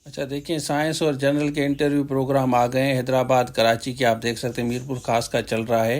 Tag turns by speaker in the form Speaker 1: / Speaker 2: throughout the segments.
Speaker 1: अच्छा देखिए, साइंस और जनरल के इंटरव्यू प्रोग्राम आ गए हैं। हैदराबाद कराची के आप देख सकते हैं, मीरपुर खास का चल रहा है,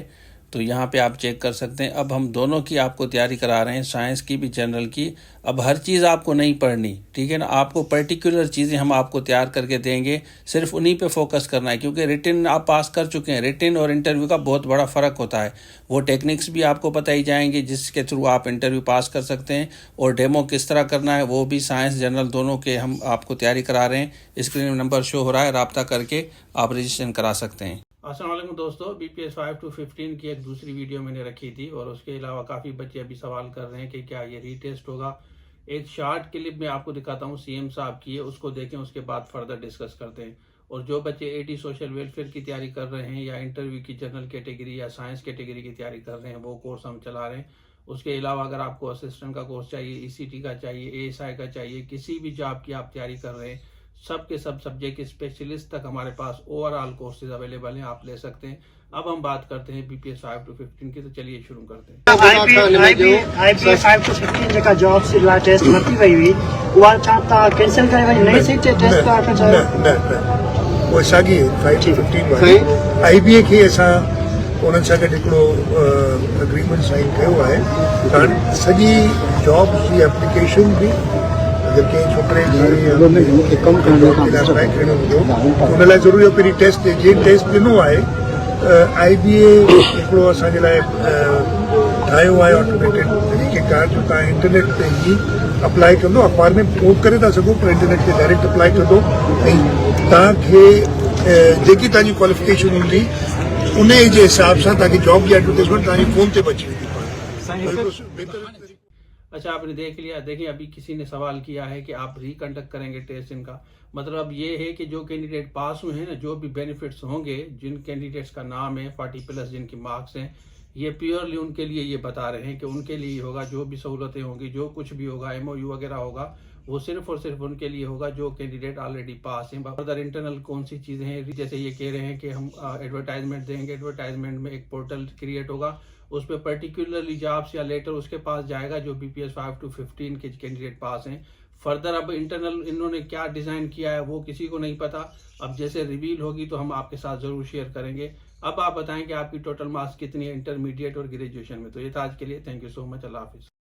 Speaker 1: तो यहाँ पे आप चेक कर सकते हैं। अब हम दोनों की आपको तैयारी करा रहे हैं, साइंस की भी जनरल की। अब हर चीज़ आपको नहीं पढ़नी, ठीक है ना। आपको पर्टिकुलर चीज़ें हम आपको तैयार करके देंगे, सिर्फ उन्हीं पे फोकस करना है, क्योंकि रिटन आप पास कर चुके हैं। रिटन और इंटरव्यू का बहुत बड़ा फ़र्क होता है। वो टेक्निक्स भी आपको बताई जाएंगी जिसके थ्रू आप इंटरव्यू पास कर सकते हैं, और डेमो किस तरह करना है वो भी साइंस जनरल दोनों के हम आपको तैयारी करा रहे हैं। स्क्रीन में नंबर शो हो रहा है, राब्ता करके आप रजिस्ट्रेशन करा सकते हैं। अस्सलाम वालेकुम दोस्तों, BPS 5 to 15 की एक दूसरी वीडियो मैंने रखी थी, और उसके अलावा काफ़ी बच्चे अभी सवाल कर रहे हैं कि क्या ये रीटेस्ट होगा। एक शॉर्ट क्लिप में आपको दिखाता हूँ, CM साहब की है, उसको देखें, उसके बाद फर्दर डिस्कस करते हैं। और जो बच्चे AD सोशल वेलफेयर की तैयारी कर रहे हैं, या इंटरव्यू की जनरल कैटेगरी या साइंस कैटेगरी की तैयारी कर रहे हैं, वो कोर्स हम चला रहे हैं। उसके अलावा अगर आपको असिस्टेंट का कोर्स चाहिए, ECT का चाहिए, ASI का चाहिए, किसी भी जॉब की आप तैयारी कर रहे हैं, सब के सब सब्जेक्ट के स्पेशलिस्ट तक हमारे पास ओवरऑल कोर्सेज अवेलेबल हैं, आप ले सकते हैं। अब हम बात करते हैं BPS 5 to 15 की, तो चलिए शुरू करते हैं।
Speaker 2: IPS 5 to 15 जेका जॉब से ला टेस्ट भर्ती वही हुई, उहा छा था कैंसिल करे वही नई सीट टेस्ट का चाहे
Speaker 3: न वो साॻी 5 to 15 वारी IBA खे असां उन्हनि सां गॾु हिकिड़ो अग्रीमेंट साइन कयो आहे। कारण सॼी जॉब जी एप्लीकेशन बि अगर कंहिं छोकिरे खे कमु करणो हूंदो त उन लाइ ज़रूरी आहे पहिरीं टेस्ट ॾिए। जंहिं टेस्ट ॾिनो आहे IBA हिकिड़ो असांजे लाइ ठाहियो आहे ऑटोमेटेड तरीक़ेकार, जो तव्हां इंटरनेट ते ई अप्लाई कंदो, अख़बार में पोस्ट करे था सघो, पर इंटरनेट ते डायरेक्ट अप्लाई कंदो, ऐं तव्हांखे जेकी तव्हांजी क्वालिफिकेशन हूंदी उन जे हिसाब सां तव्हांखे जॉब जी एडवर्टाइजमेंट तव्हांजी फ़ोन ते अची वेंदी।
Speaker 1: अच्छा, आपने देख लिया। देखिए, अभी किसी ने सवाल किया है कि आप रिकंडक्ट करेंगे टेस्ट इनका। मतलब ये है कि जो कैंडिडेट पास हुए हैं ना, जो भी बेनिफिट्स होंगे, जिन कैंडिडेट्स का नाम है 40+ जिनकी मार्क्स हैं, ये प्योरली उनके लिए ये बता रहे हैं कि उनके लिए होगा। जो भी सहूलतें होंगी, जो कुछ भी होगा, MOU वगैरह होगा, वो सिर्फ और सिर्फ उनके लिए होगा जो कैंडिडेट ऑलरेडी पास हैं। फर्दर इंटरनल कौन सी चीज़ें हैं, जैसे ये कह रहे हैं कि हम एडवर्टाइजमेंट देंगे। एडवर्टाइजमेंट में एक पोर्टल क्रिएट होगा, उस पर पर्टिकुलरली जॉब्स या लेटर उसके पास जाएगा जो BPS 5 to 15 के कैंडिडेट पास हैं। फर्दर अब इंटरनल इन्होंने क्या डिज़ाइन किया है वो किसी को नहीं पता। अब जैसे रिवील होगी तो हम आपके साथ ज़रूर शेयर करेंगे। अब आप बताएं कि आपकी टोटल मार्क्स कितनी है इंटरमीडिएट और ग्रेजुएशन में। तो ये था आज के लिए। Thank you so much. अल्लाह हाफिज़।